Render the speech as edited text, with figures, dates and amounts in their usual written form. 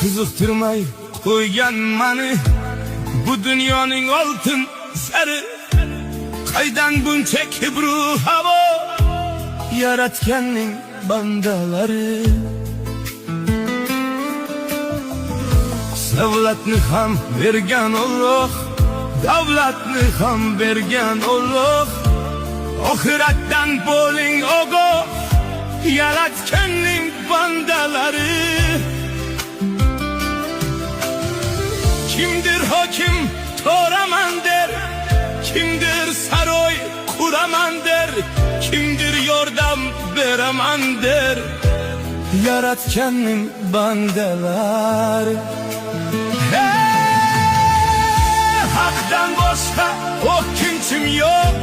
Kızıktırmay koygan mani bu dünyanın altın sarı. Qaydan buncha kibru havo yaratganning bandaları. Savlatni ham bergan Alloh, davlatni ham bergan Alloh. Oxiratdan bo'ling ogoh, yaratganning bandaları. Kimdir hokim to'raman der, kimdir saroy quraman der, kimdir yordam beraman der, yaratganning bandalari. Haqdan boshqa hokimchim yo'q,